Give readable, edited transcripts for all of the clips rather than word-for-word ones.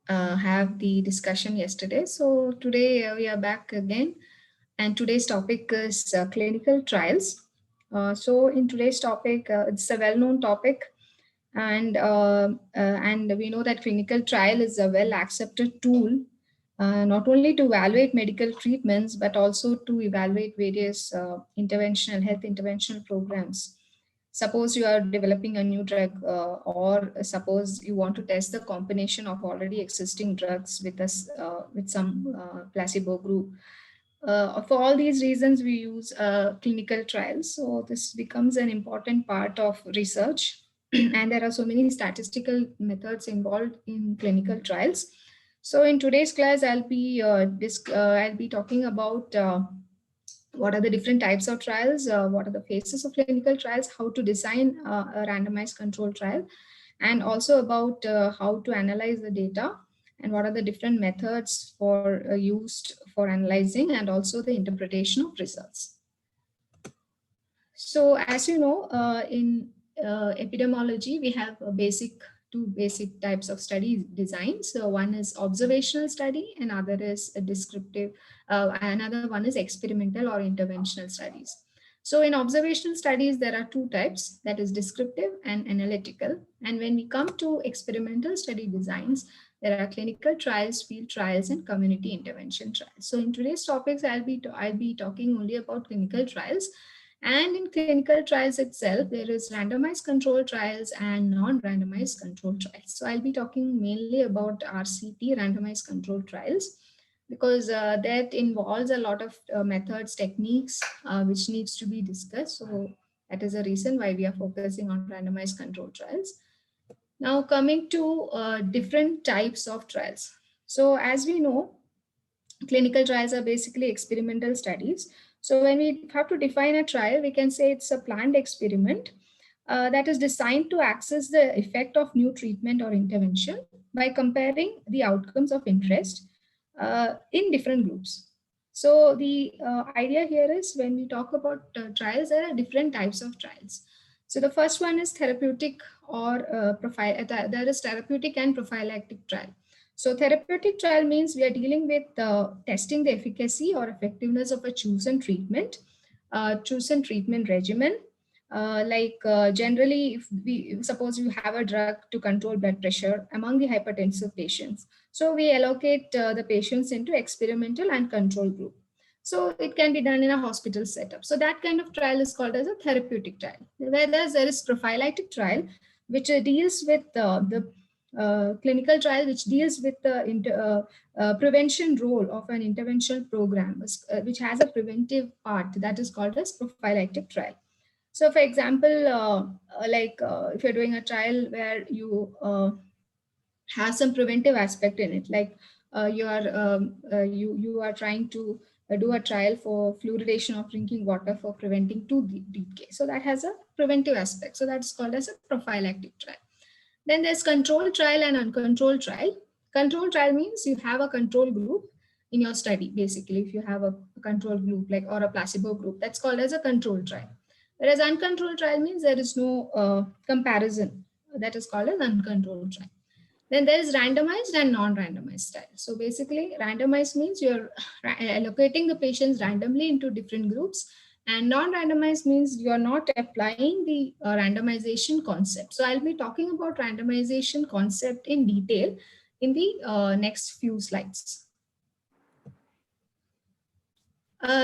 have the discussion yesterday. So today we are back again, and today's topic is clinical trials. So in today's topic, it's a well-known topic, and we know that clinical trial is a well-accepted tool, not only to evaluate medical treatments but also to evaluate various interventional health interventional programs. Suppose you are developing a new drug, or suppose you want to test the combination of already existing drugs with us with some placebo group. For all these reasons, we use clinical trials. So this becomes an important part of research, and there are so many statistical methods involved in clinical trials. So in today's class, I'll be talking about what are the different types of trials, what are the phases of clinical trials, how to design a randomized control trial, and also about how to analyze the data and what are the different methods for used for analyzing and also the interpretation of results. So as you know, in epidemiology, we have a two basic types of study designs. So one is observational study, and other is a descriptive, another one is experimental or interventional studies. So in observational studies, there are two types, that is descriptive and analytical. And when we come to experimental study designs, there are clinical trials, field trials, and community intervention trials. So in today's topics, I'll be talking only about clinical trials. And in clinical trials itself, there is randomized control trials and non-randomized control trials. So I'll be talking mainly about RCT, randomized control trials, because that involves a lot of methods, techniques, which needs to be discussed. So that is a reason why we are focusing on randomized control trials. Now coming to different types of trials. So as we know, clinical trials are basically experimental studies. So when we have to define a trial, we can say it's a planned experiment that is designed to access the effect of new treatment or intervention by comparing the outcomes of interest in different groups. So the idea here is, when we talk about trials, there are different types of trials. So the first one is therapeutic or there is therapeutic and prophylactic trial. So therapeutic trial means we are dealing with testing the efficacy or effectiveness of a chosen treatment regimen. Generally, if we suppose you have a drug to control blood pressure among the hypertensive patients, so we allocate the patients into experimental and control group. So it can be done in a hospital setup. So that kind of trial is called as a therapeutic trial. Whereas there is prophylactic trial, which deals with the clinical trial, which deals with the prevention role of an interventional program, which has a preventive part, that is called as prophylactic trial. So for example, if you're doing a trial where you have some preventive aspect in it, like you are trying to do a trial for fluoridation of drinking water for preventing tooth decay. So that has a preventive aspect. So that's called as a prophylactic trial. Then there's control trial and uncontrolled trial. Control trial means you have a control group in your study. Basically, if you have a control group, like, or a placebo group, that's called as a control trial. Whereas uncontrolled trial means there is no comparison. That is called an uncontrolled trial. Then there is randomized and non-randomized trial. So basically, randomized means you're allocating the patients randomly into different groups, and non-randomized means you are not applying the randomization concept. So I'll be talking about randomization concept in detail in the next few slides.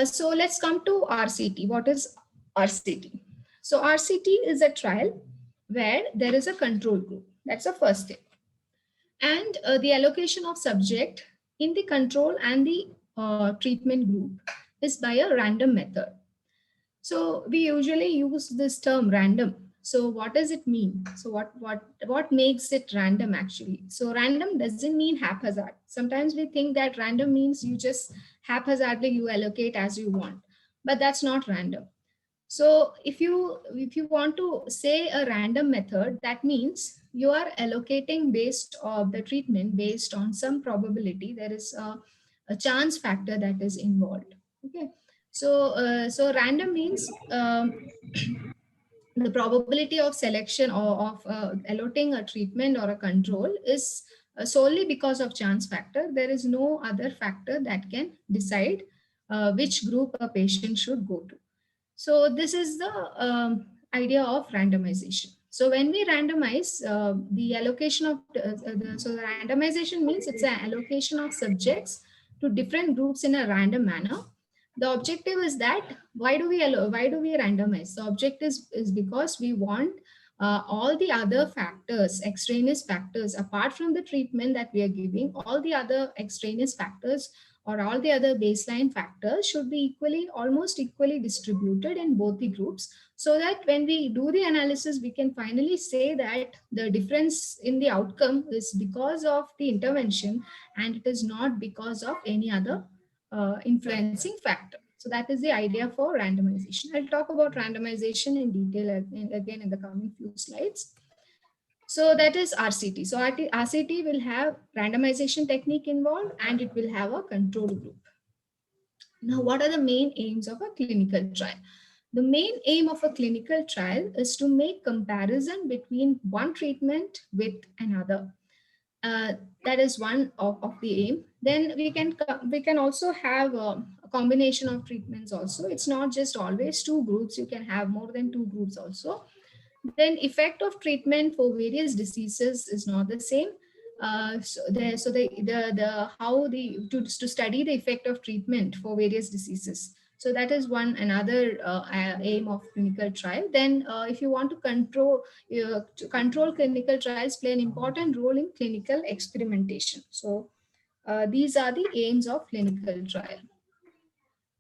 So let's come to RCT. What is RCT? So RCT is a trial where there is a control group. That's the first thing. And the allocation of subject in the control and the treatment group is by a random method. So we usually use this term random. So what does it mean? So what makes it random actually? So random doesn't mean haphazard. Sometimes we think that random means you just haphazardly you allocate as you want, but that's not random. So if you want to say a random method, that means you are allocating based on the treatment based on some probability. There is a chance factor that is involved. Okay. So random means the probability of selection or of allotting a treatment or a control is solely because of chance factor. There is no other factor that can decide which group a patient should go to. So this is the idea of randomization. So when we randomize the allocation of so the randomization means it's an allocation of subjects to different groups in a random manner. The objective is that why do we randomize? The objective is because we want all the other factors, extraneous factors, apart from the treatment that we are giving, all the other extraneous factors or all the other baseline factors should be equally, almost equally distributed in both the groups, so that when we do the analysis, we can finally say that the difference in the outcome is because of the intervention and it is not because of any other influencing factor. So that is the idea for randomization. I'll talk about randomization in detail again in the coming few slides. So that is RCT. So RCT will have randomization technique involved and it will have a control group. Now, what are the main aims of a clinical trial? The main aim of a clinical trial is to make comparison between one treatment with another. That is one of the aim. Then we can also have a combination of treatments also. It's not just always two groups. You can have more than two groups also. Then effect of treatment for various diseases is not the same. The how the to study the effect of treatment for various diseases. So that is one another aim of clinical trial. Then if you want to control clinical trials play an important role in clinical experimentation. So these are the aims of clinical trial.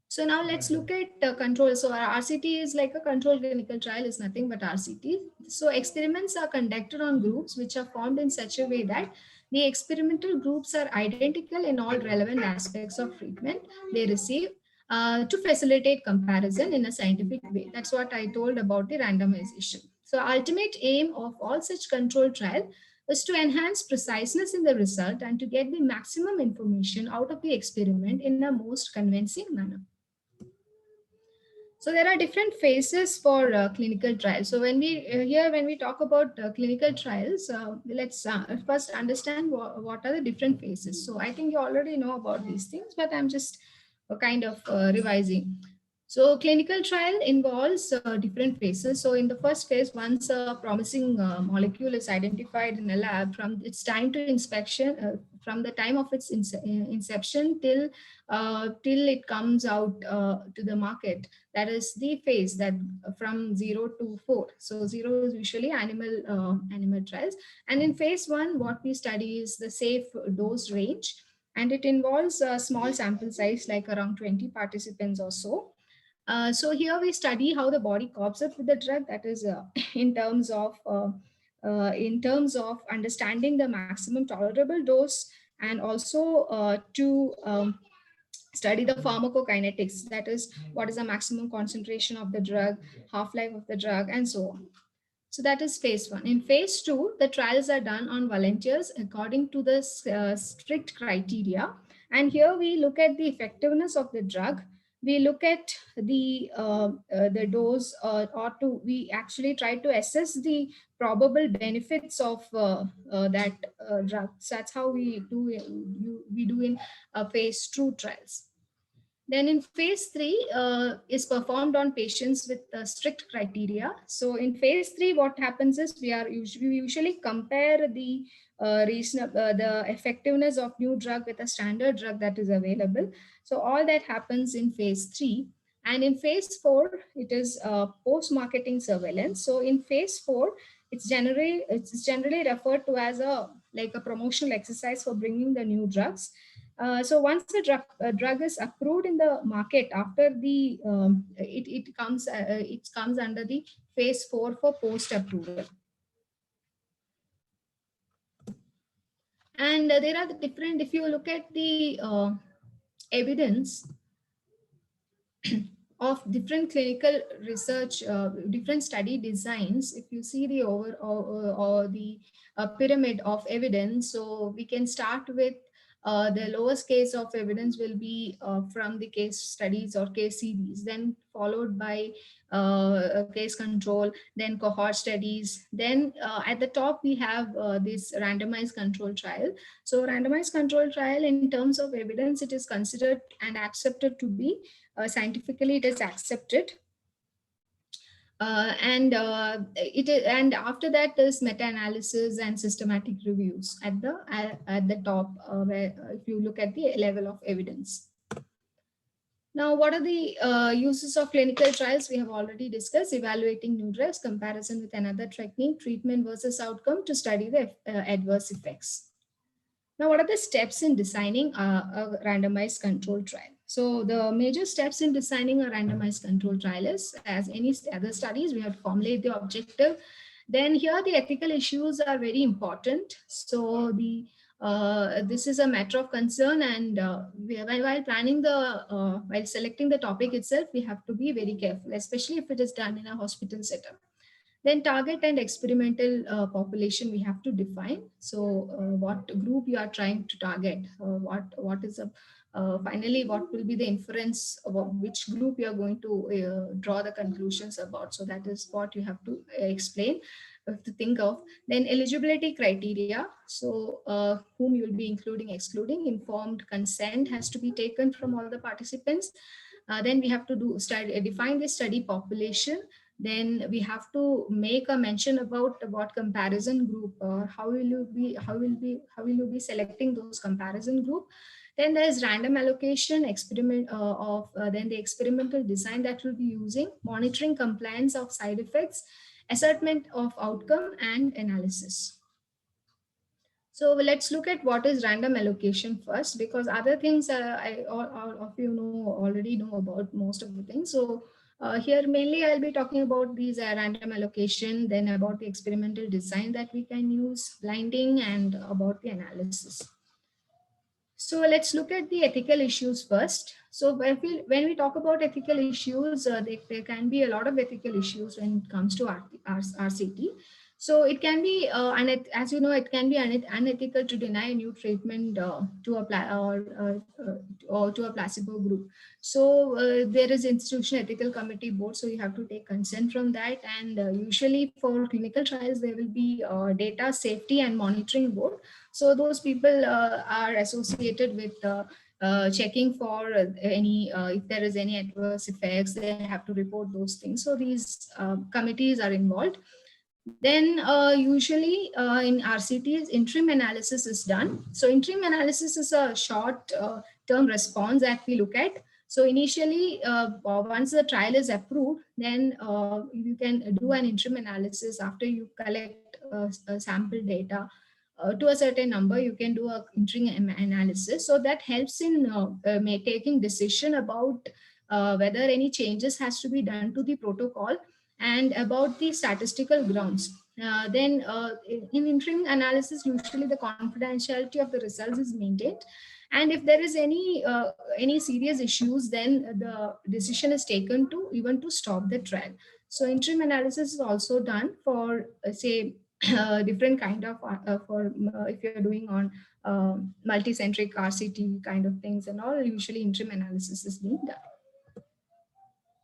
So now let's look at control. So our RCT is like a control clinical trial is nothing but RCT. So experiments are conducted on groups which are formed in such a way that the experimental groups are identical in all relevant aspects of treatment they receive to facilitate comparison in a scientific way. That's what I told about the randomization. So ultimate aim of all such control trial is to enhance preciseness in the result and to get the maximum information out of the experiment in a most convincing manner. So there are different phases for clinical trials. So when we talk about clinical trials, let's first understand what are the different phases. So I think you already know about these things, but I'm just kind of revising. So clinical trial involves different phases. So in the first phase, once a promising molecule is identified in a lab, from its time to inspection, from the time of its inception till it comes out to the market, that is the phase that from 0 to 4. So 0 is usually animal trials, and in phase 1, what we study is the safe dose range, and it involves a small sample size, like around 20 participants or so. So here we study how the body copes up with the drug. That is in terms of understanding the maximum tolerable dose, and also to study the pharmacokinetics. That is, what is the maximum concentration of the drug, half-life of the drug, and so on. So that is phase 1. In phase 2, the trials are done on volunteers according to the strict criteria. And here we look at the effectiveness of the drug. We look at the dose, we actually try to assess the probable benefits of that drug. So that's how we do in phase 2 trials. Then in phase 3 is performed on patients with strict criteria. So in phase 3, what happens is we usually compare the the effectiveness of new drug with a standard drug that is available. So all that happens in phase 3. And in phase 4, it is post-marketing surveillance. So in phase 4, it's generally referred to as a promotional exercise for bringing the new drugs. So once a drug is approved in the market, after the it comes under the phase 4 for post approval. And there are the different, if you look at the evidence of different clinical research, different study designs, if you see the or the pyramid of evidence, so we can start with the lowest case of evidence will be from the case studies or case series, then followed by case control, then cohort studies. Then at the top, we have this randomized control trial. So randomized control trial, in terms of evidence, it is considered and accepted to be scientifically, it is accepted. And after that is meta-analysis and systematic reviews at the top, where if you look at the level of evidence. Now, what are the uses of clinical trials? We have already discussed: evaluating new drugs, comparison with another technique, treatment versus outcome to study the adverse effects. Now, what are the steps in designing a randomized control trial? So the major steps in designing a randomized control trial is, as any other studies, we have to formulate the objective. Then here the ethical issues are very important. So this is a matter of concern, and while planning while selecting the topic itself, we have to be very careful, especially if it is done in a hospital setup. Then target and experimental population we have to define. So what group you are trying to target, what is a finally what will be the inference about which group you are going to draw the conclusions about. So that is what you have to explain, have to think of. Then eligibility criteria, so whom you will be including, excluding. Informed consent has to be taken from all the participants. Then we have to define the study population. Then we have to make a mention about what comparison group, or how will you be selecting those comparison group. Then there's random allocation, experiment then the experimental design that we'll be using, monitoring compliance of side effects, assessment of outcome, and analysis. So let's look at what is random allocation first, because other things all of you already know about most of the things. So here mainly I'll be talking about these random allocation, then about the experimental design that we can use, blinding, and about the analysis. So let's look at the ethical issues first. So when we talk about ethical issues, there can be a lot of ethical issues when it comes to RCT. So it can be, as you know, it can be unethical to deny a new treatment or to a placebo group. So there is institutional ethical committee board, so you have to take consent from that. And usually for clinical trials, there will be data safety and monitoring board. So those people are associated with checking for if there is any adverse effects, they have to report those things. So these committees are involved. Then usually in RCTs, interim analysis is done. So interim analysis is a short term response that we look at. So initially, once the trial is approved, then you can do an interim analysis after you collect sample data. To a certain number, you can do an interim analysis. So that helps in taking decision about whether any changes has to be done to the protocol and about the statistical grounds. Then in interim analysis, usually the confidentiality of the results is maintained. And if there is any serious issues, then the decision is taken to even to stop the trial. So interim analysis is also done for say different kind of if you're doing on multicentric RCT kind of things and all, usually interim analysis is being done.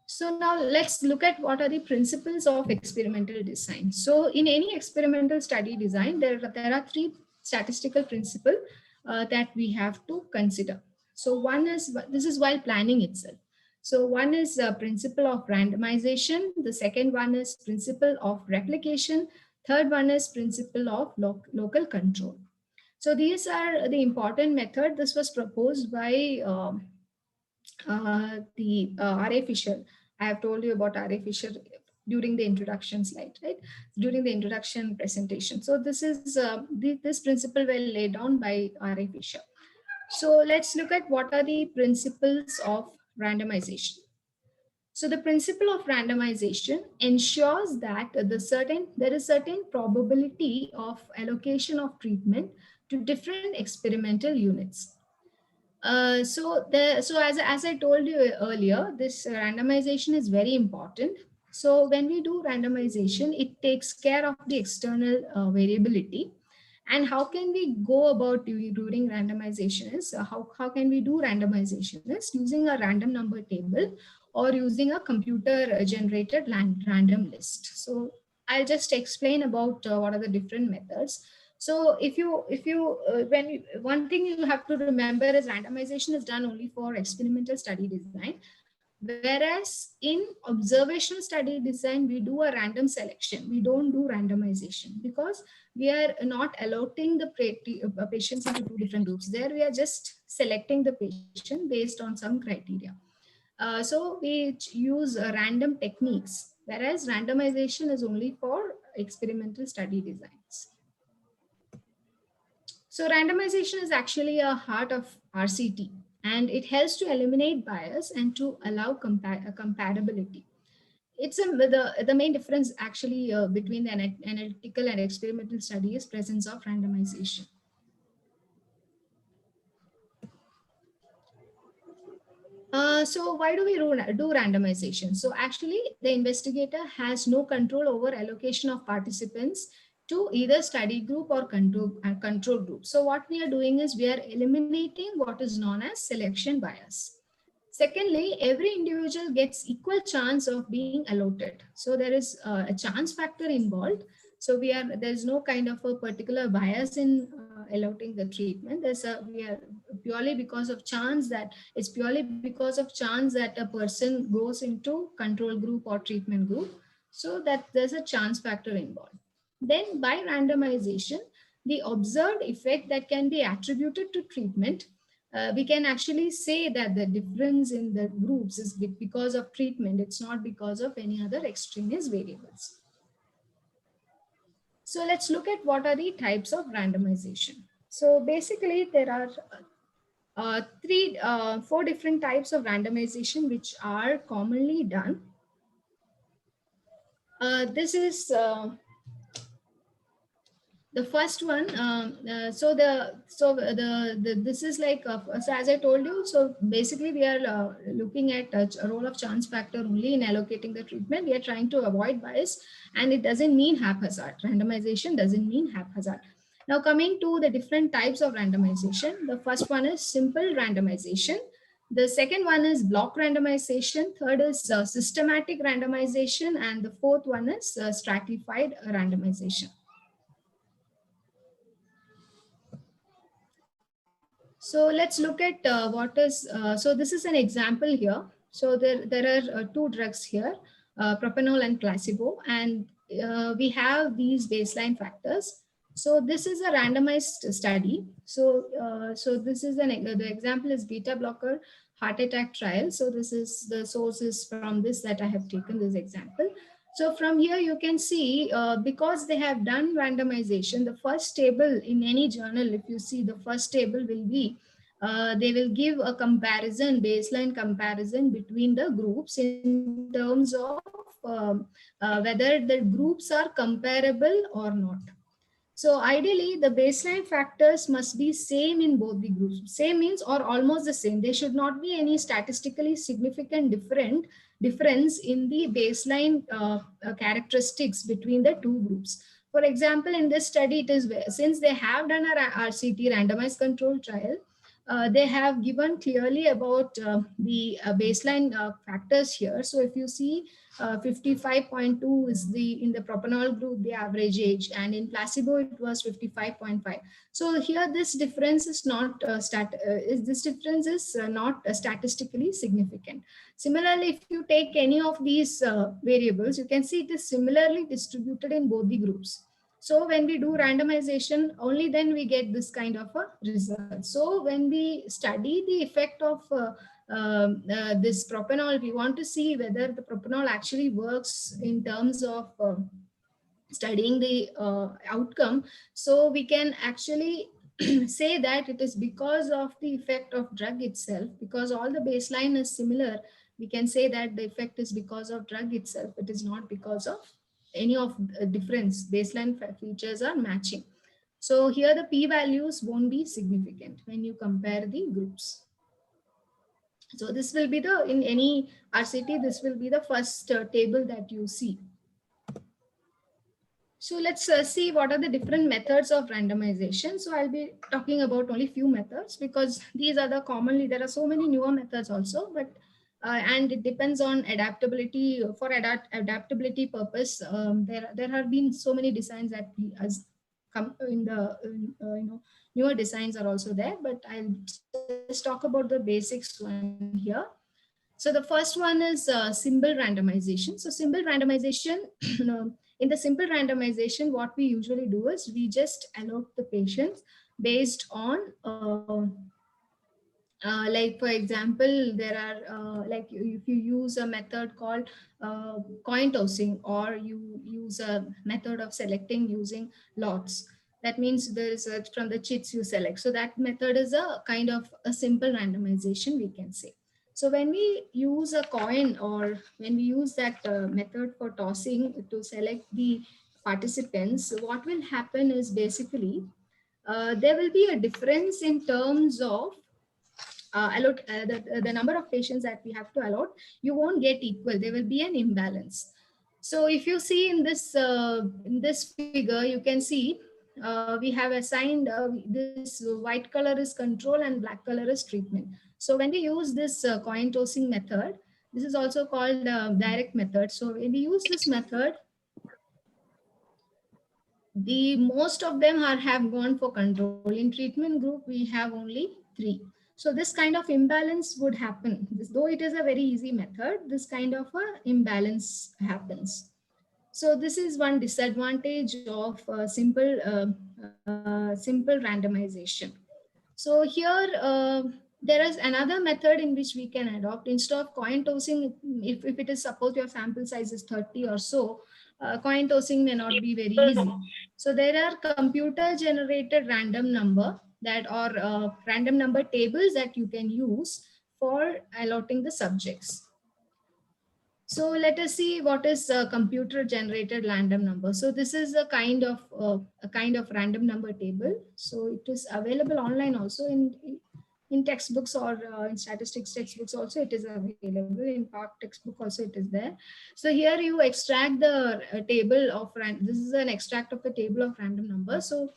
So now let's look at what are the principles of experimental design. So in any experimental study design, there are three statistical principles that we have to consider. So one is, this is while planning itself. So one is principle of randomization. The second one is principle of replication. Third one is principle of local control. So these are the important method. This was proposed by R.A. Fisher. I have told you about R.A. Fisher during the introduction slide, right? During the introduction presentation. So this is this principle well laid down by R.A. Fisher. So let's look at what are the principles of randomization. So the principle of randomization ensures that there is certain probability of allocation of treatment to different experimental units. So as I told you earlier, this randomization is very important. So when we do randomization, it takes care of the external variability. And how can we go about doing randomization is, how can we do randomization is using a random number table or using a computer generated random list. So I'll just explain about what are the different methods. So one thing you have to remember is randomization is done only for experimental study design. Whereas in observational study design, we do a random selection. We don't do randomization because we are not allotting the patients into two different groups. There we are just selecting the patient based on some criteria. So we use random techniques, whereas randomization is only for experimental study designs. So randomization is actually a heart of RCT, and it helps to eliminate bias and to allow compatibility. It's the main difference actually between the analytical and experimental study is presence of randomization. So why do we do randomization? So actually the investigator has no control over allocation of participants to either study group or control group. So what we are doing is we are eliminating what is known as selection bias. Secondly, every individual gets equal chance of being allotted. So there is a chance factor involved. So there's no kind of a particular bias in allotting the treatment. We are purely because of chance that it's purely because of chance that a person goes into control group or treatment group. So that there's a chance factor involved. Then by randomization, the observed effect that can be attributed to treatment, we can actually say that the difference in the groups is because of treatment. It's not because of any other extraneous variables. So let's look at what are the types of randomization. So basically there are four different types of randomization which are commonly done. This is the first one. This is like so as I told you. So basically, we are looking at a role of chance factor only in allocating the treatment. We are trying to avoid bias, and it doesn't mean haphazard. Randomization doesn't mean haphazard. Now coming to the different types of randomization, the first one is simple randomization. The second one is block randomization. Third is systematic randomization, and the fourth one is stratified randomization. So let's look at so this is an example here. So there are two drugs here, propanol and placebo, and we have these baseline factors. So this is a randomized study. So this is the example is beta blocker heart attack trial. So this is the sources from this that I have taken this example. So from here you can see, because they have done randomization, the first table in any journal, if you see the first table will be, they will give a comparison, baseline comparison between the groups in terms of whether the groups are comparable or not. So ideally, the baseline factors must be same in both the groups. Same means or almost the same. There should not be any statistically significant difference in the baseline characteristics between the two groups. For example, in this study, it is since they have done a RCT randomized control trial, they have given clearly about the baseline factors here. So if you see 55.2 is in the propanol group, the average age, and in placebo it was 55.5. So here this difference is not not statistically significant. Similarly, if you take any of these variables, you can see it is similarly distributed in both the groups. So when we do randomization, only then we get this kind of a result. So when we study the effect of this propanol, we want to see whether the propanol actually works in terms of studying the outcome. So we can actually say that it is because of the effect of drug itself, because all the baseline is similar. We can say that the effect is because of drug itself. It is not because of any of difference. Baseline features are matching. So here the p-values won't be significant when you compare the groups. So this will be in any RCT, this will be the first table that you see. So let's see what are the different methods of randomization. So I'll be talking about only few methods because these are the commonly, there are so many newer methods also, but and it depends on adaptability. For adaptability purpose, there have been so many designs that we as come in the newer designs are also there, but I'll just talk about the basics one here. So the first one is symbol randomization. So symbol randomization, in the simple randomization, what we usually do is we just allot the patients based on, like for example, there are if you use a method called coin tossing, or you use a method of selecting using lots. That means there is from the chits you select. So that method is a kind of a simple randomization, we can say. So when we use a coin, or when we use that method for tossing to select the participants, what will happen is basically there will be a difference in terms of the number of patients that we have to allot. You won't get equal, there will be an imbalance. So if you see in this figure, you can see we have assigned this white color is control and black color is treatment. So when we use this coin tossing method, this is also called direct method. So when we use this method, the most of them are have gone for control. In treatment group we have only 3. So this kind of imbalance would happen. Though it is a very easy method, this kind of a imbalance happens. So this is one disadvantage of simple randomization. So here there is another method in which we can adopt. Instead of coin tossing, if it is suppose your sample size is 30 or so, coin tossing may not be very easy. So there are computer generated random number that, or random number tables that you can use for allotting the subjects. So let us see what is computer generated random number. So this is a kind of random number table. So it is available online also in textbooks, or in statistics textbooks also it is available. In Park textbook also it is there. So here you extract the table of this is an extract of the table of random number. So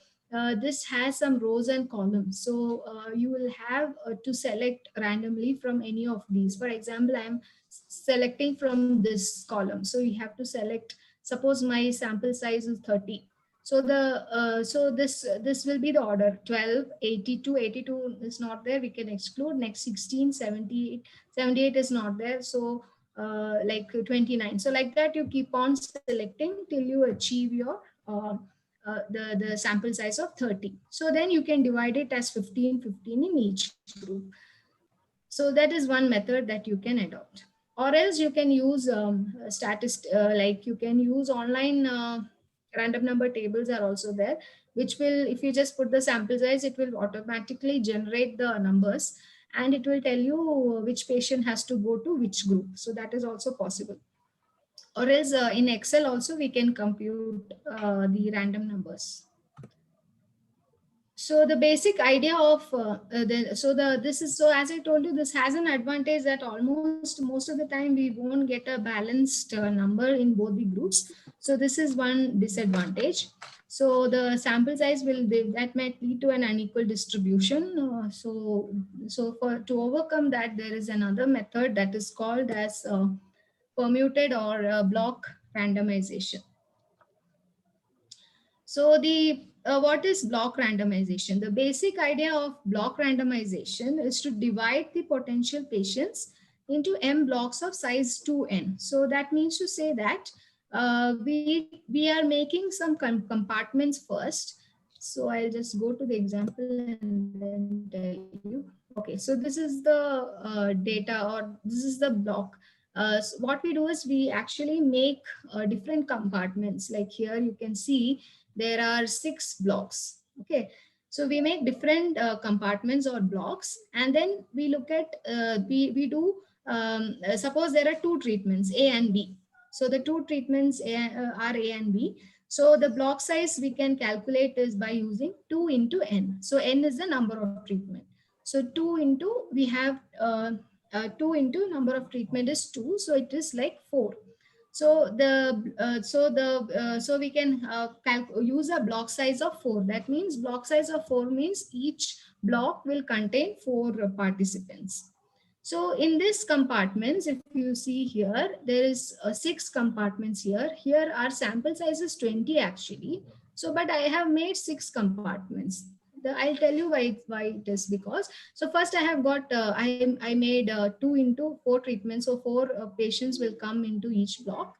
this has some rows and columns. So you will have to select randomly from any of these. For example, I am selecting from this column. So you have to select, suppose my sample size is 30. So this will be the order: 12, 82. 82 is not there, we can exclude. Next 16, 78. 78 is not there. So like 29. So like that you keep on selecting till you achieve your the sample size of 30. So then you can divide it as 15, 15 in each group. So that is one method that you can adopt. Or else you can use like you can use online random number tables are also there, which will, if you just put the sample size, it will automatically generate the numbers, and it will tell you which patient has to go to which group. So that is also possible. Or else in Excel also we can compute the random numbers. So the basic idea of this is, so as I told you, this has an advantage that almost most of the time we won't get a balanced number in both the groups. So this is one disadvantage. So the sample size that might lead to an unequal distribution. So for to overcome that, there is another method that is called as permuted or block randomization. So the what is block randomization? The basic idea of block randomization is to divide the potential patients into m blocks of size 2n. So that means to say that we are making some compartments first. So I'll just go to the example and then tell you. Okay, so this is the data, or this is the block. So what we do is we actually make different compartments. Like here you can see there are 6 blocks. Okay, so we make different compartments or blocks, and then we look at we do suppose there are 2 treatments, A and B. So the 2 treatments are A and B. So the block size we can calculate is by using 2 into n. So n is the number of treatment. So 2 into we have 2 into number of treatment is 2. So it is like 4. So we can use a block size of 4. That means block size of 4 means each block will contain 4 participants. So in this compartments, if you see here, there is 6 compartments here. Here our sample size is 20 actually. So, but I have made 6 compartments. I'll tell you why it is because. So first I have got, I made 2 into 4 treatments. So 4 patients will come into each block.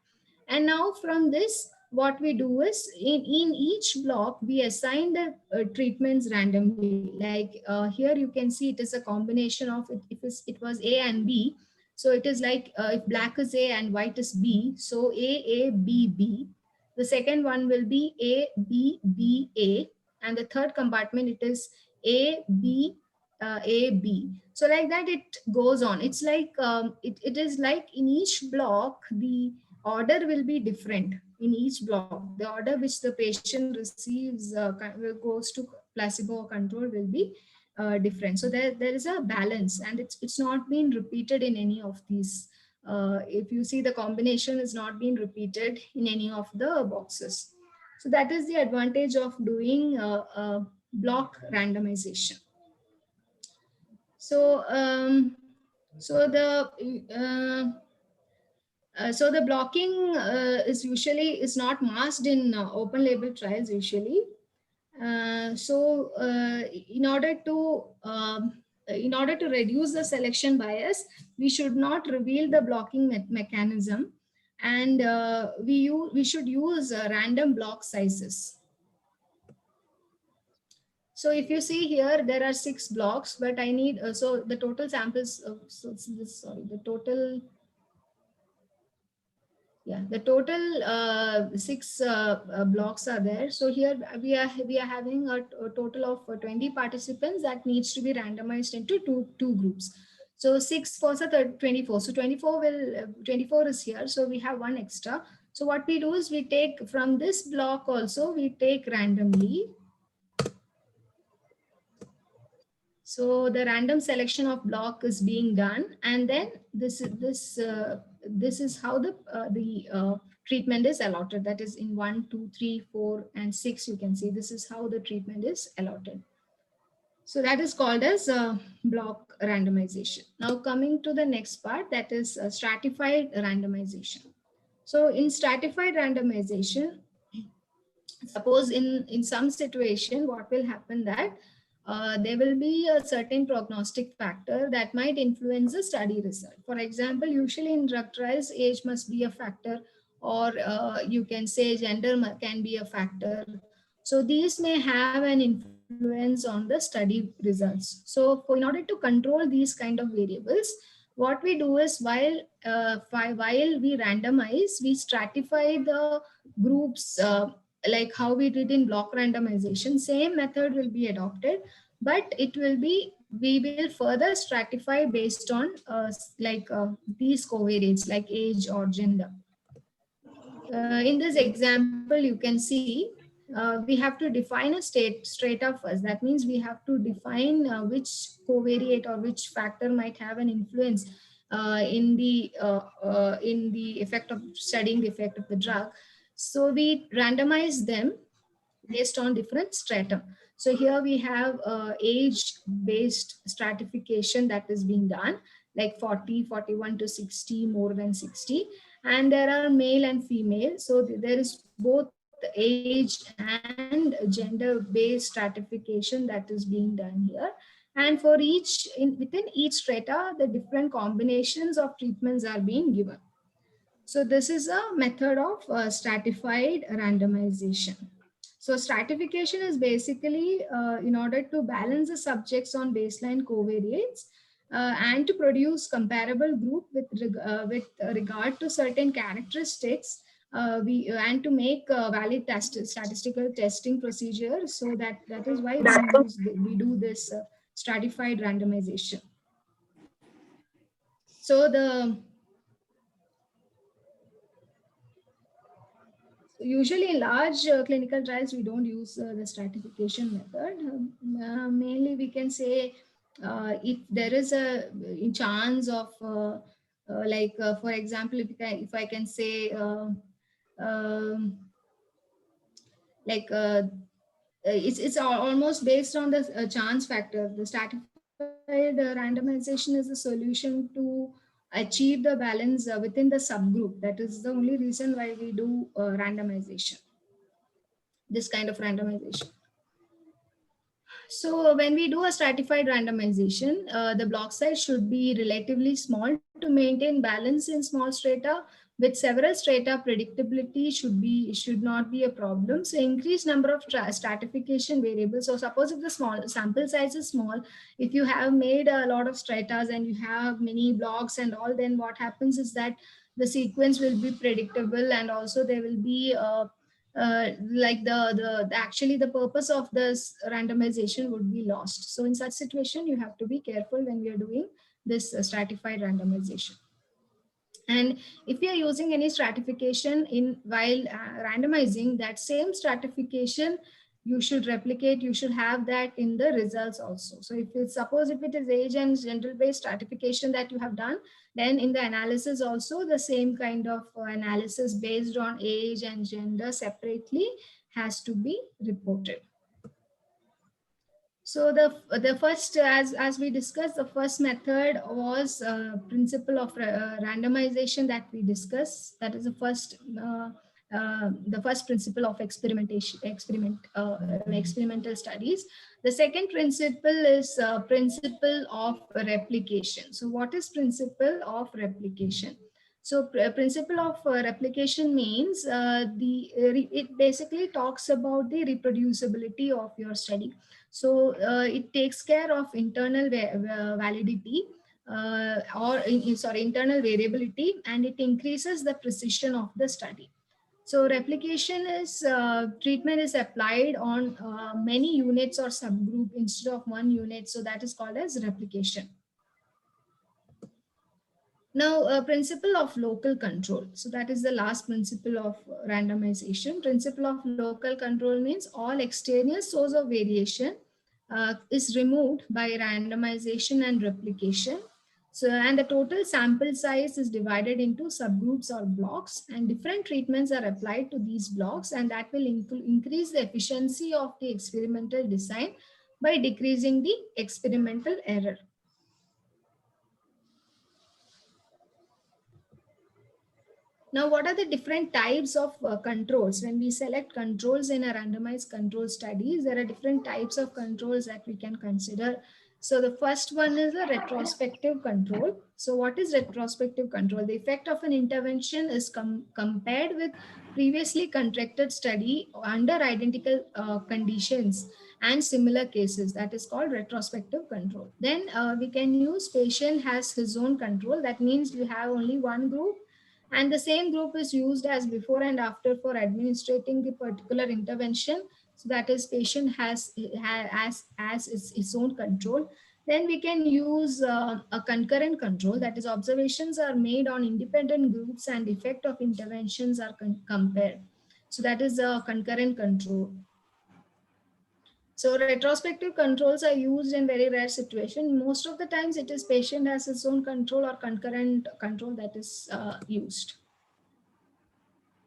And now from this, what we do is in each block, we assign the treatments randomly. Like here you can see it is a combination of, it was A and B. So it is like if black is A and white is B, so A, B, B. The second one will be A, B, B, A. And the third compartment, it is A, B, A, B. So like that, it goes on. It's like, it is like in each block, the order will be different in each block. The order which the patient receives goes to placebo or control will be different. So there is a balance, and it's not been repeated in any of these. If you see, the combination is not being repeated in any of the boxes. So that is the advantage of doing block randomization. So so the blocking is usually is not masked in open label trials usually. In order to reduce the selection bias, we should not reveal the blocking mechanism, and we should use random block sizes. So if you see here, there are 6 blocks, but I need so the total samples. The total. Yeah, the total 6 blocks are there. So here we are having a total of 20 participants that needs to be randomized into two groups. So 6 for 24. So 24 is here. So we have one extra. So what we do is we take from this block also, we take randomly. So the random selection of block is being done, and then this is how the treatment is allotted. That is in 1, 2, 3, 4, and 6. You can see this is how the treatment is allotted. So that is called as block randomization. Now coming to the next part, that is stratified randomization. So in stratified randomization, suppose in some situation, what will happen that there will be a certain prognostic factor that might influence the study result. For example, usually in drug trials, age must be a factor, or you can say gender can be a factor. So these may have an influence on the study results. So in order to control these kind of variables, what we do is while we randomize, we stratify the groups like how we did in block randomization. Same method will be adopted, but it will be, we will further stratify based on these covariates like age or gender. In this example, you can see we have to define a strata first. That means we have to define which covariate or which factor might have an influence in the effect of studying the effect of the drug. So we randomize them based on different stratum. So here we have age-based stratification that is being done, like 40, 41 to 60, more than 60. And there are male and female. So there is both age and gender-based stratification that is being done here. And for within each strata, the different combinations of treatments are being given. So this is a method of stratified randomization. So stratification is basically in order to balance the subjects on baseline covariates and to produce comparable group with regard to certain characteristics, and to make valid statistical testing procedure. So that is why we do this stratified randomization. So usually in large clinical trials, we don't use the stratification method. Mainly we can say if there is a chance of For example, if I can say, um, like it's almost based on the chance factor. The stratified randomization is a solution to achieve the balance within the subgroup. That is the only reason why we do randomization, this kind of randomization. So when we do a stratified randomization, the block size should be relatively small to maintain balance in small strata. With several strata, predictability should not be a problem. So increased number of stratification variables. So suppose if the small sample size is small, if you have made a lot of stratas and you have many blocks and all, then what happens is that the sequence will be predictable, and also there will be like actually the purpose of this randomization would be lost. So in such situation, you have to be careful when we are doing this stratified randomization. And if you are using any stratification in while randomizing, that same stratification you should replicate, you should have that in the results also. So if it's, suppose if it is age and gender based stratification that you have done, then in the analysis also the same kind of analysis based on age and gender separately has to be reported. So the first, as we discussed, the first method was principle of randomization that we discussed. That is the first principle of experimental studies. The second principle is principle of replication. So what is principle of replication? So principle of replication means it basically talks about the reproducibility of your study. So it takes care of internal validity internal variability, and it increases the precision of the study. So replication is treatment is applied on many units or subgroup instead of one unit. So that is called as replication. Now, principle of local control. So that is the last principle of randomization. Principle of local control means all extraneous source of variation is removed by randomization and replication. So, and the total sample size is divided into subgroups or blocks, and different treatments are applied to these blocks, and that will increase the efficiency of the experimental design by decreasing the experimental error. Now, what are the different types of controls? When we select controls in a randomized control studies, there are different types of controls that we can consider. So the first one is a retrospective control. So what is retrospective control? The effect of an intervention is compared with previously conducted study under identical conditions and similar cases. That is called retrospective control. Then we can use patient has his own control. That means you have only one group, and the same group is used as before and after for administrating the particular intervention. So that is patient has its own control. Then we can use a concurrent control, that is observations are made on independent groups and effect of interventions are compared. So that is a concurrent control. So retrospective controls are used in very rare situation. Most of the times it is patient has its own control or concurrent control that is used.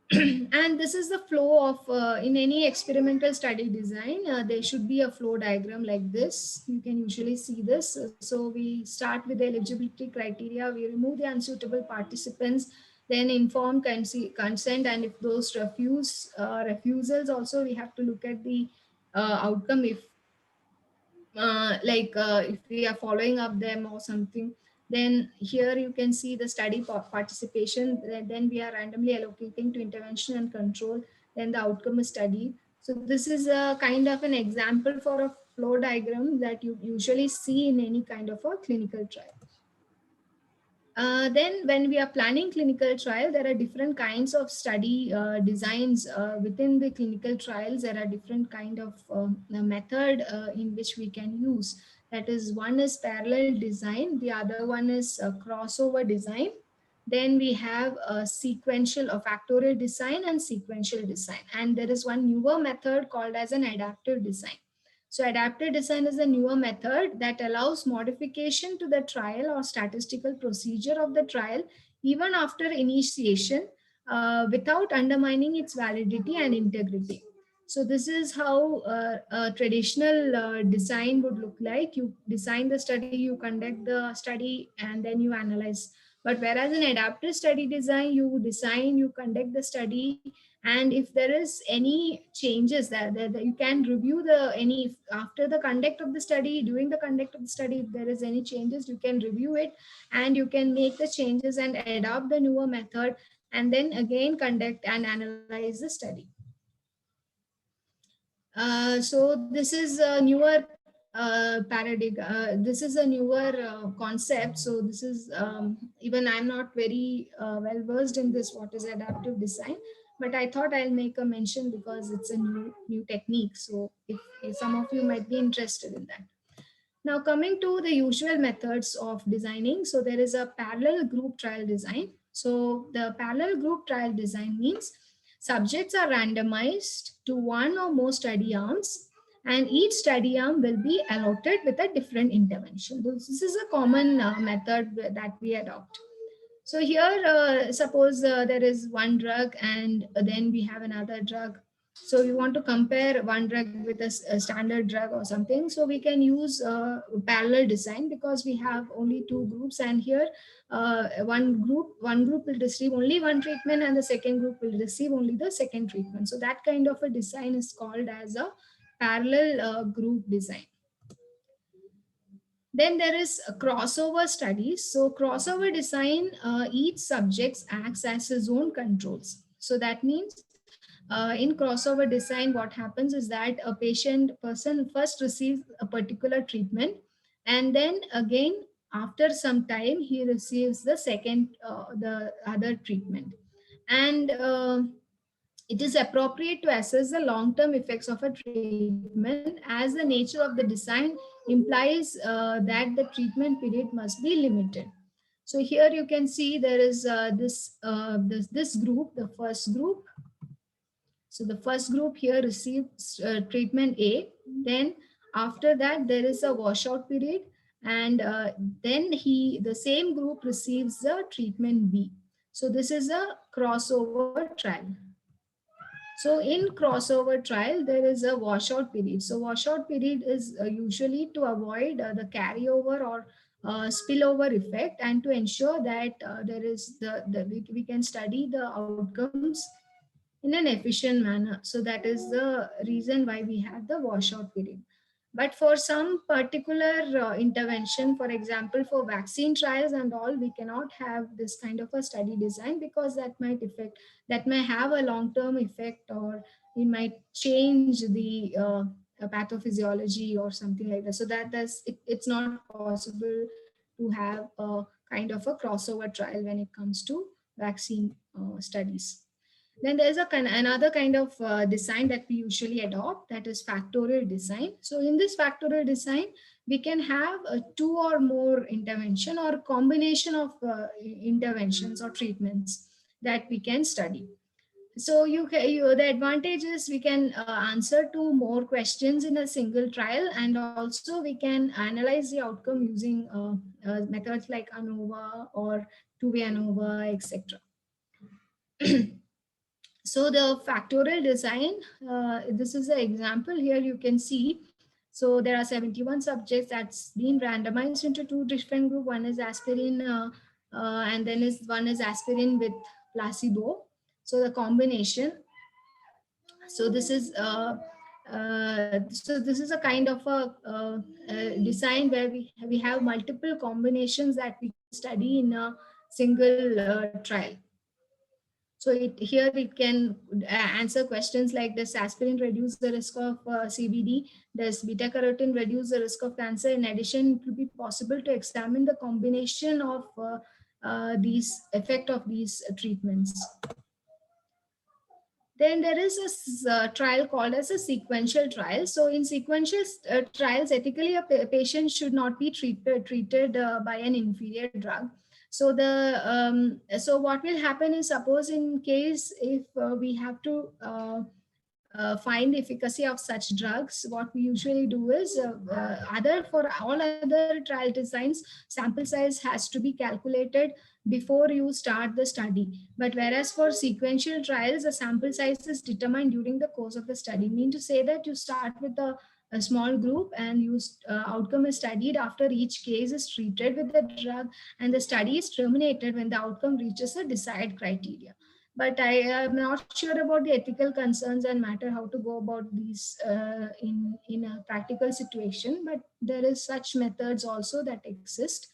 And this is the flow of in any experimental study design, there should be a flow diagram like this. You can usually see this. So we start with the eligibility criteria, we remove the unsuitable participants, then inform consent, and if those refusals also, we have to look at the outcome, if if we are following up them or something. Then here you can see the study participation, then we are randomly allocating to intervention and control, then the outcome is studied. So this is a kind of an example for a flow diagram that you usually see in any kind of a clinical trial. Then when we are planning clinical trial, there are different kinds of study designs within the clinical trials. There are different kind of method in which we can use. That is, one is parallel design, the other one is crossover design. Then we have a sequential or factorial design and sequential design. And there is one newer method called as an adaptive design. So adaptive design is a newer method that allows modification to the trial or statistical procedure of the trial even after initiation, without undermining its validity and integrity. So this is how a traditional design would look like. You design the study, you conduct the study, and then you analyze. But whereas in adaptive study design, you design, you conduct the study, and if there is any changes that you can review the any after the conduct of the study, during the conduct of the study, if there is any changes, you can review it and you can make the changes and adopt the newer method, and then again conduct and analyze the study. So this is a newer paradigm. This is a newer concept. So this is even I'm not very well versed in this. What is adaptive design? But I thought I'll make a mention because it's a new technique. So if some of you might be interested in that. Now coming to the usual methods of designing. So there is a parallel group trial design. So the parallel group trial design means subjects are randomized to one or more study arms, and each study arm will be allotted with a different intervention. This is a common method that we adopt. So here, suppose there is one drug and then we have another drug. So we want to compare one drug with a standard drug or something. So we can use parallel design because we have only two groups, and here one group will receive only one treatment and the second group will receive only the second treatment. So that kind of a design is called as a parallel group design. Then there is a crossover studies. So crossover design, each subject acts as his own controls. So that means in crossover design, what happens is that a person first receives a particular treatment, and then again after some time he receives the other treatment, and it is appropriate to assess the long-term effects of a treatment as the nature of the design implies that the treatment period must be limited. So here you can see there is this group, the first group. So the first group here receives treatment A. Then after that there is a washout period, and then the same group receives the treatment B. So this is a crossover trial. So in crossover trial, there is a washout period. So washout period is usually to avoid the carryover or spillover effect, and to ensure that there is we can study the outcomes in an efficient manner. So that is the reason why we have the washout period. But for some particular intervention, for example, for vaccine trials and all, we cannot have this kind of a study design because that may have a long-term effect, or it might change the pathophysiology or something like that. So it's not possible to have a kind of a crossover trial when it comes to vaccine studies. Then there's another kind of design that we usually adopt, that is factorial design. So in this factorial design, we can have two or more intervention or combination of interventions or treatments that we can study. So the advantage is we can answer to more questions in a single trial, and also we can analyze the outcome using methods like ANOVA or 2-way ANOVA, etc. So the factorial design, this is an example. Here you can see, so there are 71 subjects that's been randomized into two different groups. One is aspirin and then one is aspirin with placebo. So the combination, so this is a kind of a design where we have multiple combinations that we study in a single trial. So here it can answer questions like, does aspirin reduce the risk of CVD? Does beta carotene reduce the risk of cancer? In addition, it will be possible to examine the combination of these effect of these treatments. Then there is a trial called as a sequential trial. So in sequential trials, ethically a patient should not be treated by an inferior drug. So so what will happen is, suppose in case if we have to find the efficacy of such drugs, what we usually do is for all other trial designs, sample size has to be calculated before you start the study. But whereas for sequential trials, the sample size is determined during the course of the study. Mean to say that you start with a small group and outcome is studied after each case is treated with the drug, and the study is terminated when the outcome reaches a desired criteria. But I am not sure about the ethical concerns and matter how to go about these in a practical situation. But there is such methods also that exist,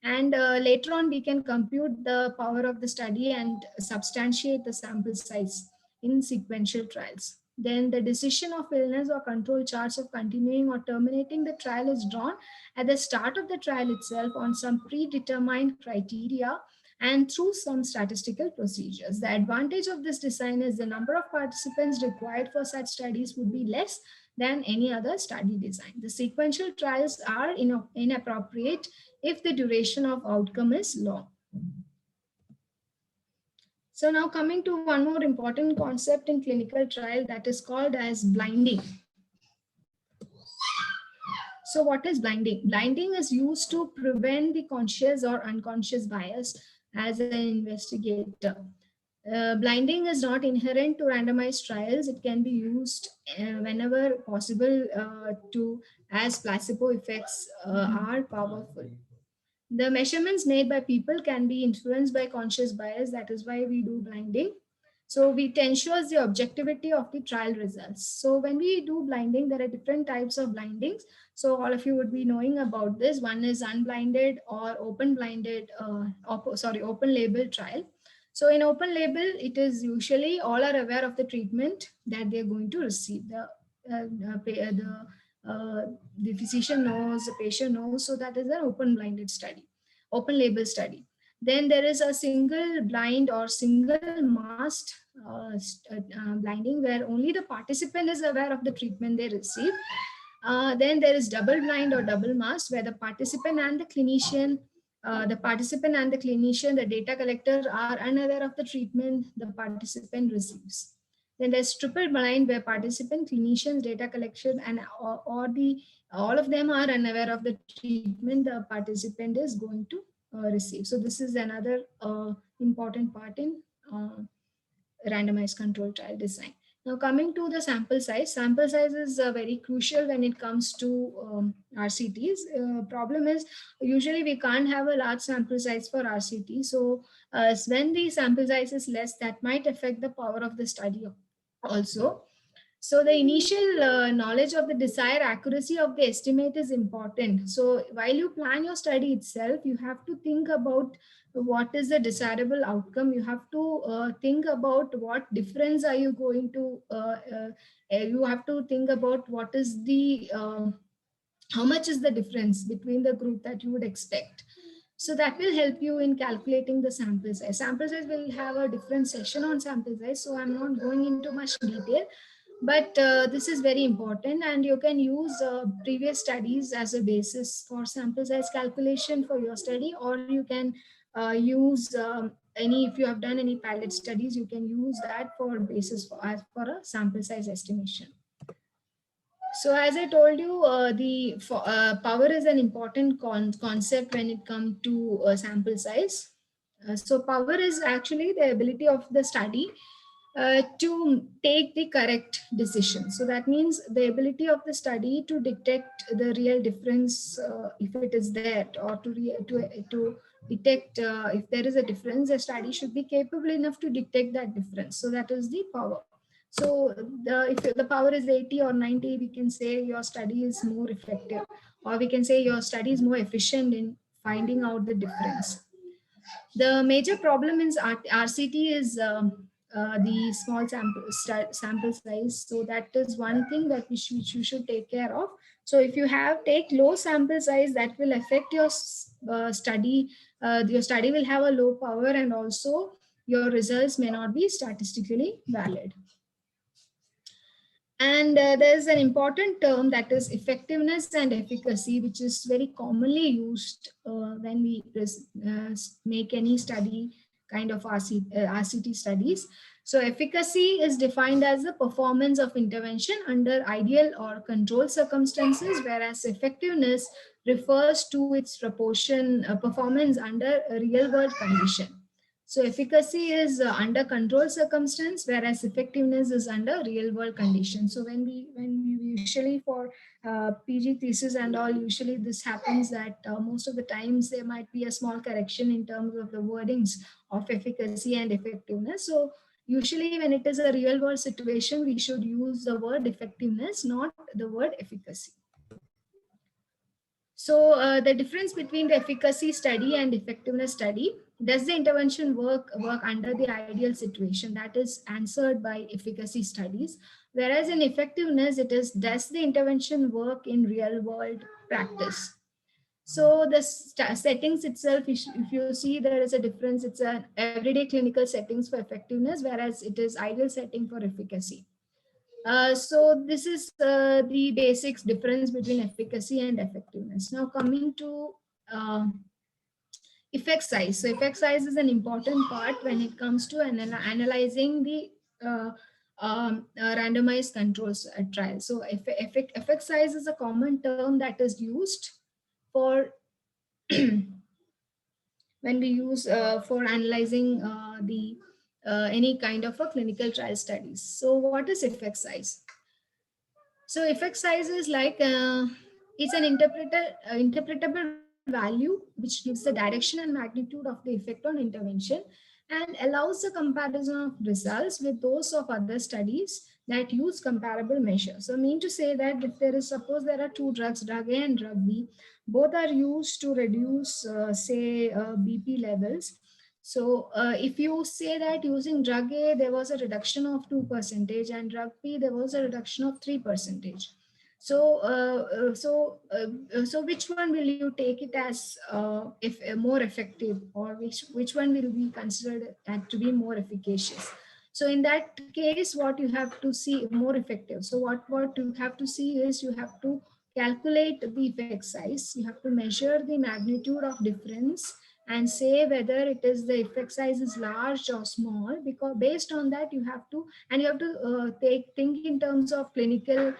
and later on we can compute the power of the study and substantiate the sample size in sequential trials. Then the decision of illness or control charts of continuing or terminating the trial is drawn at the start of the trial itself on some predetermined criteria and through some statistical procedures. The advantage of this design is the number of participants required for such studies would be less than any other study design. The sequential trials are inappropriate if the duration of outcome is long. So now coming to one more important concept in clinical trial, that is called as blinding. So what is blinding? Blinding is used to prevent the conscious or unconscious bias as an investigator. Blinding is not inherent to randomized trials. It can be used whenever possible as placebo effects are powerful. The measurements made by people can be influenced by conscious bias. That is why we do blinding. So it ensures the objectivity of the trial results. So when we do blinding, there are different types of blindings. So all of you would be knowing about this. One is unblinded or open label trial. So in open label, it is usually all are aware of the treatment that they're going to receive. The physician knows, the patient knows, so that is an open blinded study, open label study. Then there is a single blind or single masked blinding where only the participant is aware of the treatment they receive. Then there is double blind or double masked where the participant and the clinician, the data collector are unaware of the treatment the participant receives. Then there's triple blind where participant, clinicians, data collection, and all of them are unaware of the treatment the participant is going to receive. So this is another important part in randomized control trial design. Now coming to the sample size is very crucial when it comes to RCTs. Problem is usually we can't have a large sample size for RCT. So when the sample size is less, that might affect the power of the study also. So the initial knowledge of the desired accuracy of the estimate is important. So while you plan your study itself, you have to think about what is the desirable outcome. You have to think about what difference are you going to, you have to think about what is the, how much is the difference between the group that you would expect. So that will help you in calculating the sample size. Sample size will have a different session on sample size, so I'm not going into much detail. But this is very important, and you can use previous studies as a basis for sample size calculation for your study, or you can use if you have done any pilot studies, you can use that for basis for a sample size estimation. So as I told you, the power is an important concept when it comes to sample size. So power is actually the ability of the study to take the correct decision. So that means the ability of the study to detect the real difference if it is there, or to detect if there is a difference. The study should be capable enough to detect that difference. So that is the power. So if the power is 80 or 90, we can say your study is more effective, or we can say your study is more efficient in finding out the difference. The major problem in RCT is the small sample size. So that is one thing that you should take care of. So if you take low sample size, that will affect your study. Your study will have a low power, and also your results may not be statistically valid. And there's an important term, that is effectiveness and efficacy, which is very commonly used when we make any study kind of RCT studies. So efficacy is defined as the performance of intervention under ideal or controlled circumstances, whereas effectiveness refers to its performance under a real world condition. So efficacy is under controlled circumstance, whereas effectiveness is under real world conditions. So when we usually for PG thesis and all, usually this happens that most of the times there might be a small correction in terms of the wordings of efficacy and effectiveness. So usually when it is a real world situation, we should use the word effectiveness, not the word efficacy. So the difference between the efficacy study and effectiveness study: does the intervention work under the ideal situation? That is answered by efficacy studies. Whereas in effectiveness, it is, does the intervention work in real world practice? So the settings itself, if you see, there is a difference. It's an everyday clinical settings for effectiveness, whereas it is ideal setting for efficacy. So this is the basics difference between efficacy and effectiveness. Now coming to uh, effect size. So effect size is an important part when it comes to analyzing the randomized controls trial. So effect size is a common term that is used for when we use for analyzing the any kind of a clinical trial studies. So what is effect size? So effect size is like it's an interpretable value which gives the direction and magnitude of the effect on intervention and allows the comparison of results with those of other studies that use comparable measures. So I mean to say that if there is, suppose there are two drugs, drug A and drug B, both are used to reduce say BP levels. So if you say that using drug A, there was a reduction of 2% and drug B, there was a reduction of 3%. So which one will you take it as if more effective, or which one will be considered to be more efficacious? So in that case, what you have to see more effective. So what you have to see is you have to calculate the effect size. You have to measure the magnitude of difference and say whether it is the effect size is large or small, because based on that you have to, and you have to think in terms of clinical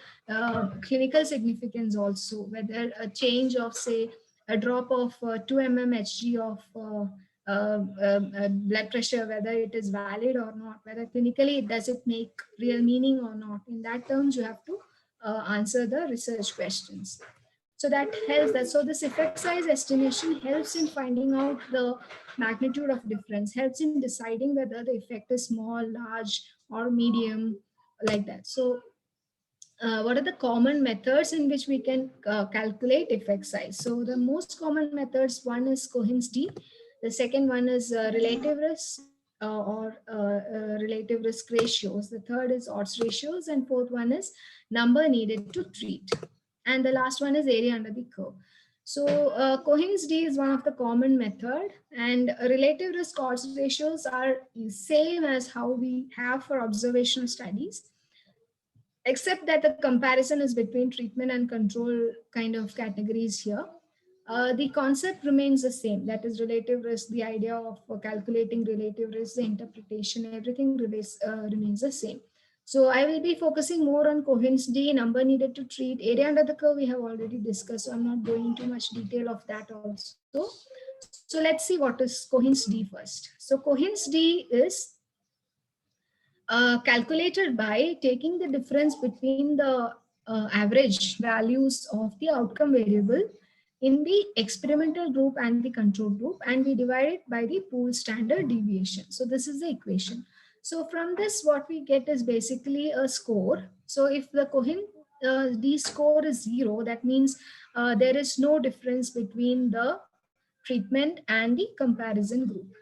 significance also, whether a change of say a drop of 2 mmHg of blood pressure, whether it is valid or not, whether clinically does it make real meaning or not. In that terms, you have to answer the research questions. So that helps that. So this effect size estimation helps in finding out the magnitude of difference, helps in deciding whether the effect is small, large, or medium, like that. So what are the common methods in which we can calculate effect size? So the most common methods, one is Cohen's d, the second one is relative risk relative risk ratios, the third is odds ratios, and fourth one is number needed to treat, and the last one is area under the curve. So Cohen's d is one of the common method, and relative risk odds ratios are the same as how we have for observational studies, except that the comparison is between treatment and control kind of categories here. The concept remains the same, that is relative risk, the idea of calculating relative risk, the interpretation, everything remains the same. So I will be focusing more on Cohen's d, number needed to treat, area under the curve we have already discussed, so I'm not going into much detail of that also. So let's see what is Cohen's d first. So Cohen's d is calculated by taking the difference between the average values of the outcome variable in the experimental group and the control group, and we divide it by the pool standard deviation. So this is the equation. So from this, what we get is basically a score. So if the Cohen d score is 0, that means there is no difference between the treatment and the comparison group.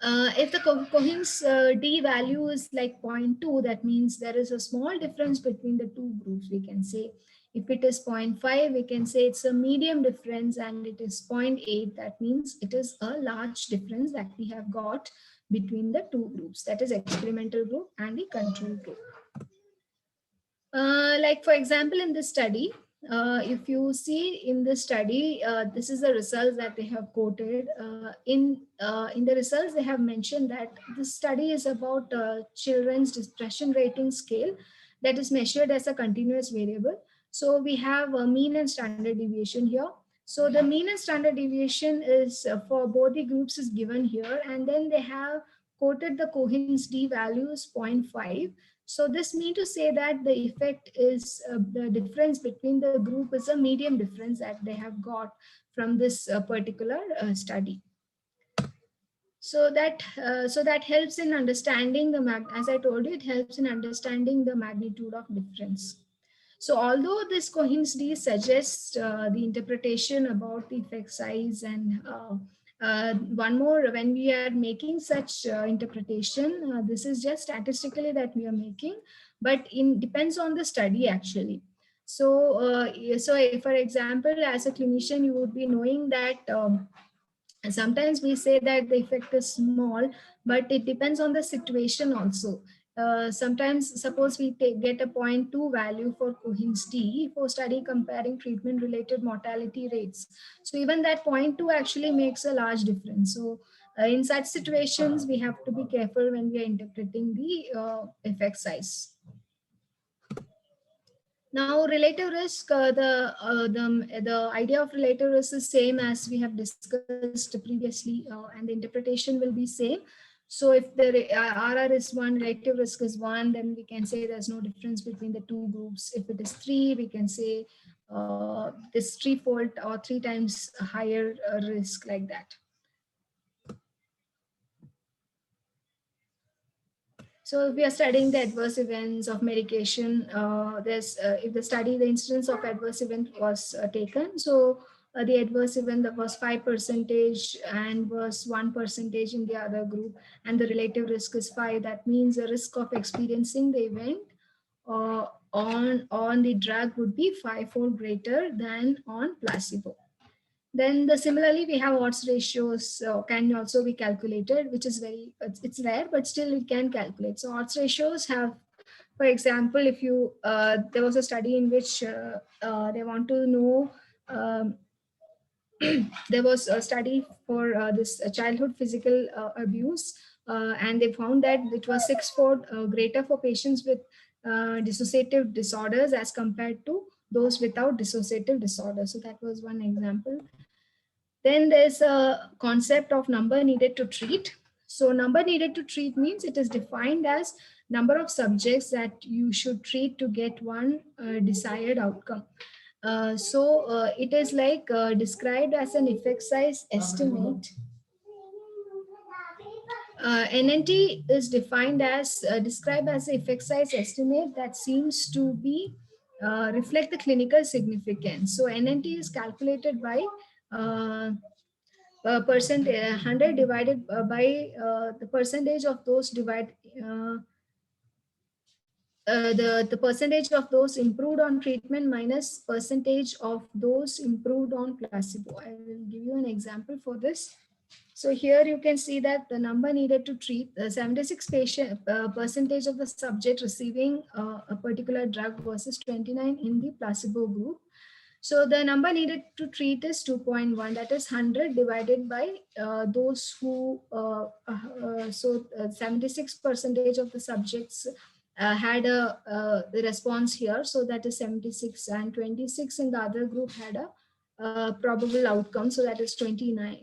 If the Cohen's d value is like 0.2, that means there is a small difference between the two groups, we can say. If it is 0.5, we can say it's a medium difference, and it is 0.8, that means it is a large difference that we have got between the two groups, that is experimental group and the control group. Like for example, in this study, If you see in the study, this is the results that they have quoted. In the results, they have mentioned that this study is about children's depression rating scale that is measured as a continuous variable. So we have a mean and standard deviation here. So the mean and standard deviation is for both the groups is given here, and then they have quoted the Cohen's d value is zero point 0.5. So this means to say that the effect is the difference between the group is a medium difference that they have got from this particular study. So that helps in understanding as I told you, it helps in understanding the magnitude of difference. So although this Cohen's d suggests the interpretation about the effect size and one more, when we are making such interpretation, this is just statistically that we are making, but in depends on the study actually. So for example, as a clinician, you would be knowing that sometimes we say that the effect is small, but it depends on the situation also. Sometimes suppose we get a zero point 0.2 value for Cohen's d for study comparing treatment related mortality rates. So even that 0.2 actually makes a large difference. So in such situations, we have to be careful when we are interpreting the effect size. Now, relative risk, the idea of relative risk is same as we have discussed previously, and the interpretation will be same. So if the RR is 1, relative risk is 1, then we can say there's no difference between the two groups. If it is 3, we can say this threefold or 3 times higher risk, like that. So if we are studying the adverse events of medication, if the incidence of adverse event was taken, so the adverse event that was 5% and was 1% in the other group, and the relative risk is 5. That means the risk of experiencing the event on the drug would be 5-fold greater than on placebo. Then similarly, we have odds ratios can also be calculated, which is it's rare, but still it can calculate. So odds ratios have, for example, if you, there was a study in which they want to know, there was a study for this childhood physical abuse, and they found that it was 6-fold greater for patients with dissociative disorders as compared to those without dissociative disorders. So that was one example. Then there's a concept of number needed to treat. So number needed to treat means it is defined as number of subjects that you should treat to get one desired outcome. It is like described as an effect size estimate. NNT is defined as described as the effect size estimate that seems to be reflect the clinical significance. So NNT is calculated by percent 100 divided by the percentage of those the percentage of those improved on treatment minus percentage of those improved on placebo. I will give you an example for this. So here you can see that the number needed to treat 76 percentage of the subject receiving a particular drug versus 29 in the placebo group. So the number needed to treat is 2.1, that is 100 divided by those who, 76 percentage of the subjects had a response here. So that is 76, and 26 in the other group had a probable outcome. So that is 29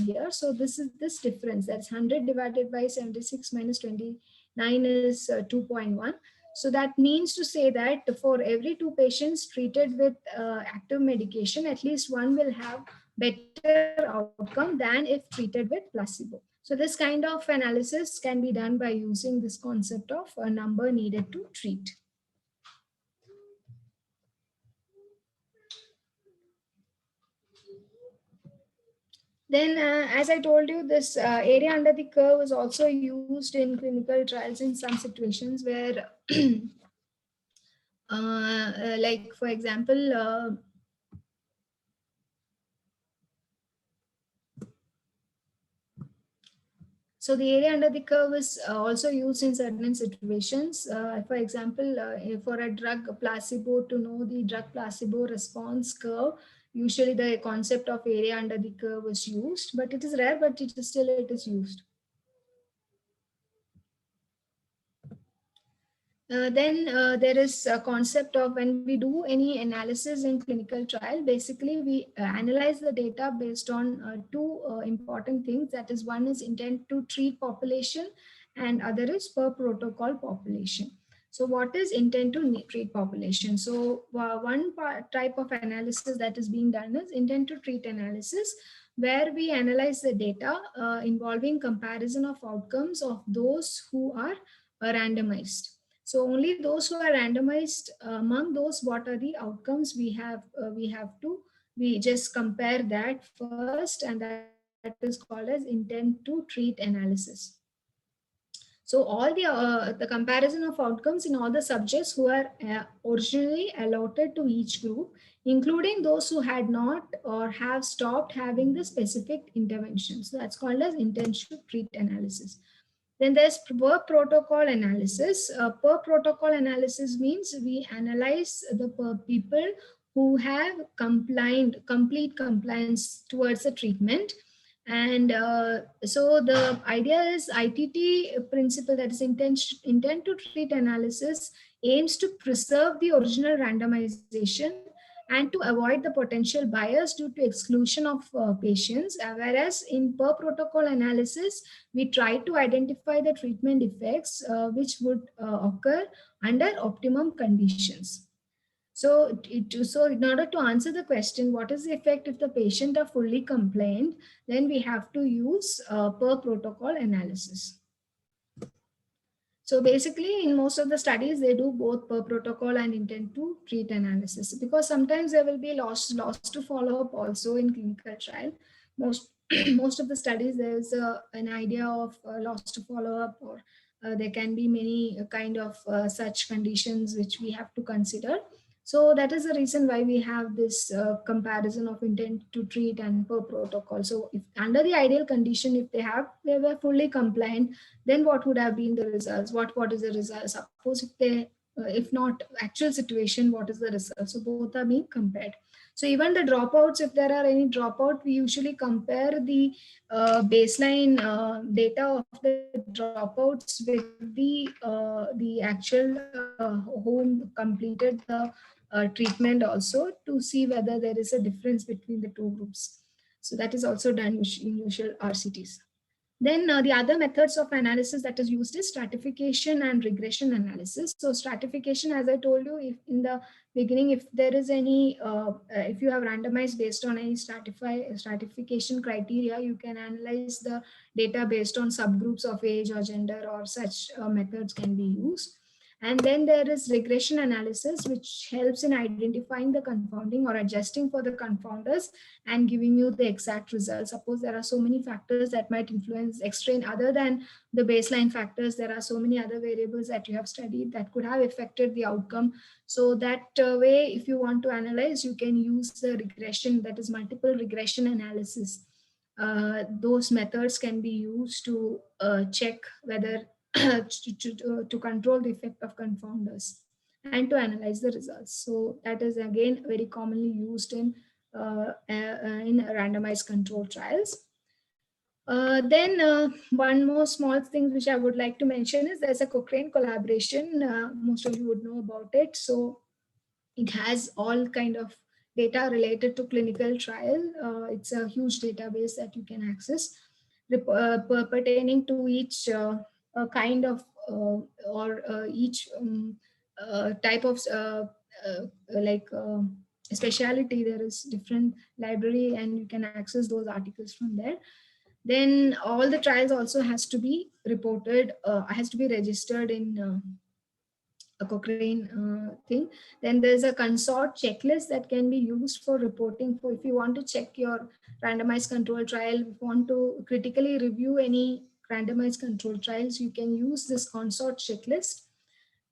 here. So this is this difference, that's 100 divided by 76 minus 29 is 2.1. So that means to say that for every 2 patients treated with active medication, at least one will have better outcome than if treated with placebo. So this kind of analysis can be done by using this concept of a number needed to treat. Then, as I told you, this area under the curve is also used in clinical trials in some situations where, like for example, So the area under the curve is also used in certain situations. For example, for a drug placebo, to know the drug placebo response curve, usually the concept of area under the curve is used, but it is rare, but it is used. Then there is a concept of when we do any analysis in clinical trial, basically we analyze the data based on two important things. That is, one is intent to treat population and other is per protocol population. So what is intent to treat population? So one type of analysis that is being done is intent to treat analysis, where we analyze the data involving comparison of outcomes of those who are randomized. So only those who are randomized, among those, what are the outcomes we just compare that first, and that is called as intent to treat analysis. So all the comparison of outcomes in all the subjects who are originally allotted to each group, including those who had not or have stopped having the specific intervention. So that's called as intent to treat analysis. Then there's per protocol analysis. Per protocol analysis means we analyze the people who have complete compliance towards the treatment. And so the idea is ITT principle, that is intent to treat analysis, aims to preserve the original randomization and to avoid the potential bias due to exclusion of patients. Whereas in per protocol analysis, we try to identify the treatment effects which would occur under optimum conditions. So in order to answer the question, what is the effect if the patient are fully compliant, then we have to use per protocol analysis. So basically, in most of the studies, they do both per protocol and intent to treat analysis, because sometimes there will be loss to follow up also in clinical trial. Most most of the studies, there's an idea of loss to follow up, or there can be many kind of such conditions which we have to consider. So that is the reason why we have this comparison of intent to treat and per protocol. So if under the ideal condition, if they were fully compliant, then what would have been the results? What is the result? Suppose if not actual situation, what is the result? So both are being compared. So even the dropouts, if there are any dropout, we usually compare the baseline data of the dropouts with the actual whom completed the treatment also, to see whether there is a difference between the two groups. So that is also done in usual RCTs. Then the other methods of analysis that is used is stratification and regression analysis. So stratification, as I told you, if in the beginning, if there is any, if you have randomized based on any stratification criteria, you can analyze the data based on subgroups of age or gender, or such methods can be used. And then there is regression analysis, which helps in identifying the confounding or adjusting for the confounders and giving you the exact results. Suppose there are so many factors that might influence extrain other than the baseline factors. There are so many other variables that you have studied that could have affected the outcome. So that way, if you want to analyze, you can use the regression, that is multiple regression analysis. Those methods can be used to check whether to control the effect of confounders and to analyze the results. So that is again very commonly used in randomized control trials. Then one more small thing which I would like to mention is there's a Cochrane collaboration. Most of you would know about it. So it has all kind of data related to clinical trial. It's a huge database that you can access pertaining to each kind of or each type of like speciality. There is different library and you can access those articles from there. Then all the trials also has to be reported, has to be registered in a Cochrane thing. Then there's a consort checklist that can be used for reporting. For if you want to check your randomized control trial, if you want to critically review any randomized control trials, you can use this consort checklist.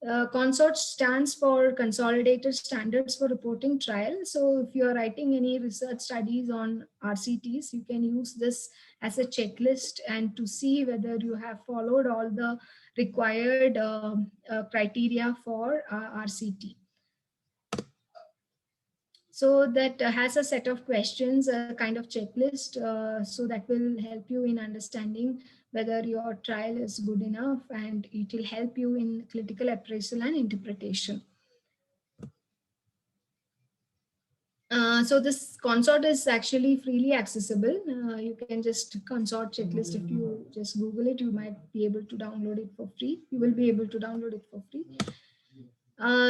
CONSORT stands for Consolidated Standards for Reporting Trial. So if you're writing any research studies on RCTs, you can use this as a checklist and to see whether you have followed all the required criteria for RCT. So that has a set of questions, a kind of checklist, so that will help you in understanding whether your trial is good enough, and it will help you in critical appraisal and interpretation. So this CONSORT is actually freely accessible. You can just CONSORT checklist. If you just Google it, you might be able to download it for free. You will be able to download it for free.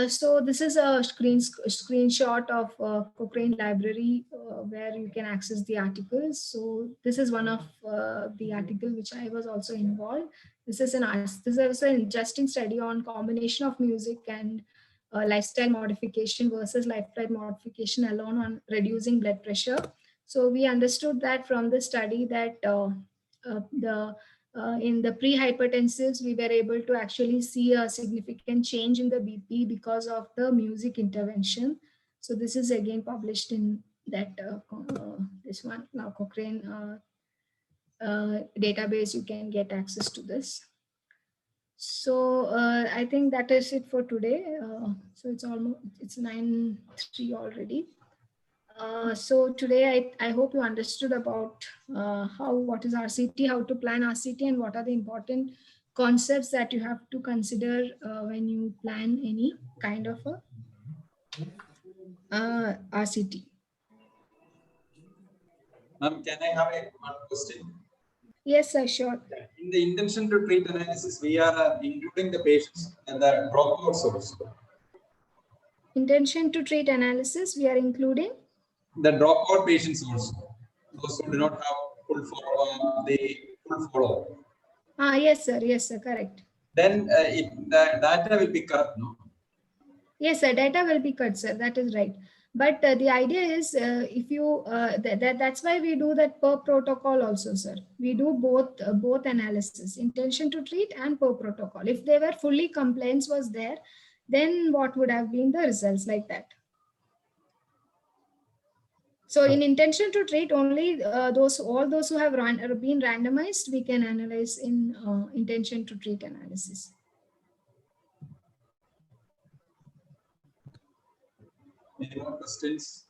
So this is a screenshot of Cochrane library where you can access the articles. So this is one of the article which I was also involved. This is an interesting study on combination of music and lifestyle modification versus lifestyle modification alone on reducing blood pressure. So we understood that from the study that in the pre-hypertensives, we were able to actually see a significant change in the BP because of the music intervention. So this is again published in that this one now Cochrane database. You can get access to this. So I think that is it for today. So it's 9:03 already. So today I hope you understood about what is RCT, how to plan RCT, and what are the important concepts that you have to consider when you plan any kind of a RCT. Ma'am, can I have one question? Yes, sir, sure. In the intention to treat analysis, we are including the patients and the dropouts also. Intention to treat analysis, we are including the dropout patients also, those who do not have full follow. Yes, sir, correct. Then the data will be correct, no? Yes, sir, data will be cut, sir. That is right. But the idea is, if you that's why we do that per protocol also, sir. We do both analysis, intention to treat and per protocol. If they were fully compliance was there, then what would have been the results like that? So in intention to treat, only all those who have been randomized, we can analyze in intention to treat analysis. Any more questions?